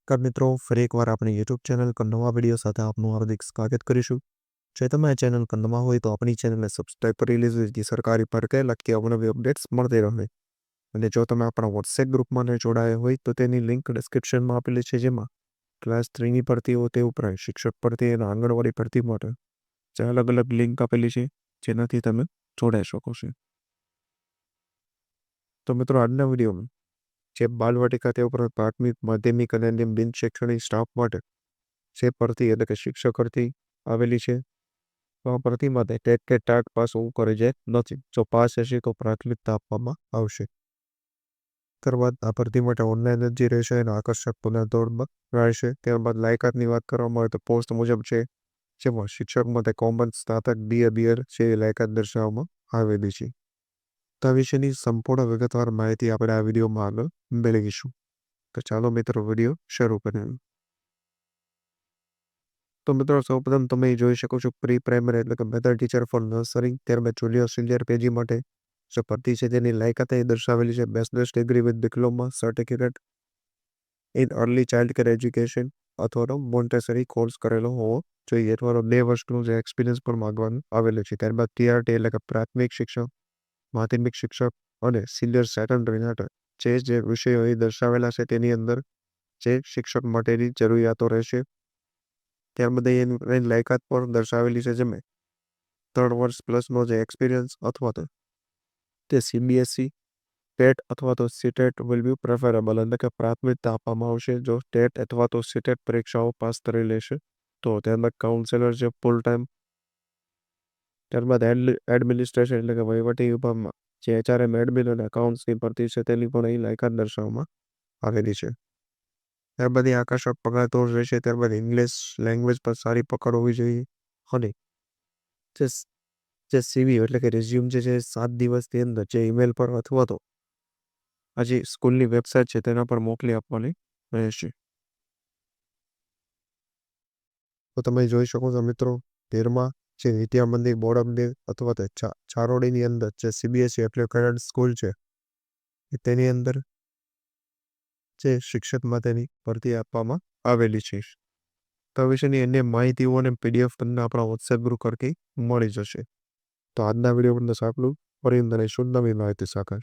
નમસ્કાર મિત્રો, ફરી એકવાર આપણી યુટ્યુબ ચેનલ પર નવા વિડીયો સાથે આપનું હાર્દિક સ્વાગત કરીશું. જો તમે આ ચેનલ પર નવા હોય તો આપણી ચેનલને સબસ્ક્રાઇબ કરી લેજો જેથી સરકારી ભરકે લગતી અવનવી અપડેટ્સ મળતી રહે. અને જો તમે આપણા વોટ્સએપ ગ્રુપમાં જોડાયા હોય તો તેની લિંક ડિસ્ક્રિપ્શનમાં આપેલી છે, જેમાં ક્લાસ 3ની ભરતીઓ તે ઉપરાંત શિક્ષક ભરતી અને આંગણવાડી ભરતી માટે જે અલગ અલગ લિંક આપેલી છે જેનાથી તમે જોડાઈ શકો છો. તો મિત્રો, આજના વિડીયોમાં જે બાલવાટિકા તે ઉપરાંત પ્રાથમિક, માધ્યમિક અને અન્ય બિન શૈક્ષણિક સ્ટાફ માટે જે ભરતી એટલે કે શિક્ષક ભરતી આવેલી છે, તો આ ભરતી માટે ટેટ કે ટાટ પાસ હોવું ફરજિયાત નથી. જો પાસ હશે તો પ્રાથમિકતા આપવામાં આવશે. ત્યારબાદ આ ભરતી માટે ઓનલાઈન અરજી રહેશે અને આકર્ષક પુનઃદોડમાં રહેશે. ત્યારબાદ લાયકાતની વાત કરવામાં આવે તો પોસ્ટ મુજબ છે, જેમાં શિક્ષક માટે કોમન, સ્નાતક, બીએ જેવી લાયકાત દર્શાવવામાં આવેલી છે. તો આ વિશેની સંપૂર્ણ વિગતવાર માહિતી આપણે આ વિડીયોમાં આગળ મેળવીશું. તો ચાલો મિત્રો, વિડીયો શરૂ કરીએ. તો મિત્રો, સૌપ્રથમ તમે જોઈ શકો છો પ્રી પ્રાઇમરી એટલે કે મેથડ ટીચર ફોર નર્સરી. ત્યારબાદ જુનિયર સિનિયર પેજી માટે જે ભરતી છે તેની લાયકાત એ દર્શાવેલી છે. Bachelors degree with diploma certificate in early child care education અથવા તો મોન્ટેસરી કોર્સ કરેલો હોવો જોઈએ, અથવા 2 વર્ષનું જે એક્સપિરિયન્સ પણ માંગવાનું આવેલું છે. ત્યારબાદ TRT એટલે કે પ્રાથમિક શિક્ષક, માધ્યમિક શિક્ષક અને સિનિયર સેકન્ડરી માટે જે વિષયો એ દર્શાવેલા છે તેની અંદર જે શિક્ષક માટેની જરૂરિયાતો રહેશે. ત્યારબાદ એની લાયકાત પણ દર્શાવેલી છે, જેમાં 3 વર્ષ પ્લસનો જે એક્સપિરિયન્સ અથવા તો તે CBSE, ટેટ અથવા તો સીટેટ વિલ બી પ્રેફરેબલ, એટલે કે પ્રાથમિકતા આપવામાં આવશે જો ટેટ અથવા તો સીટેટ પરીક્ષાઓ પાસ કરી લેશે તો. ત્યારબાદ કાઉન્સેલર છે ફૂલ ટાઈમ. ત્યારબાદ એડમિનિસ્ટ્રેશન એટલે કે વહીવટી વિભાગમાં જે HRM એડમિન અને એકાઉન્ટ્સની ભરતી છે તેની પણ અહીં લાયકાત દર્શાવવામાં આવેલી છે. ત્યારબાદ એ આકર્ષક પગાર તો રહેશે. ત્યારબાદ ઇંગ્લિશ લેંગ્વેજ પર સારી પકડ હોવી જોઈએ અને જે CV એટલે કે રિઝ્યુમ જે છે 7 દિવસની અંદર જે ઈમેલ પર અથવા તો હજી સ્કૂલની વેબસાઇટ છે તેના પર મોકલી આપવાની રહેશે. તો તમે જોઈ શકો છો મિત્રો, 13માં જે વિદ્યા મંદિર બોડમદેવ અથવા તો ચારોડીની અંદર જે CBSE એપ્લિકેટેડ સ્કૂલ છે તેની અંદર જે શિક્ષક માટેની ભરતી આપવામાં આવેલી છે. તો વિશેની અન્ય માહિતીઓ અને PDF તમને આપણા વોટ્સએપ ગ્રુપ પરથી મળી જશે. તો આજના વિડીયો અંદર આટલું. ફરી અંદર નવી માહિતી સાથે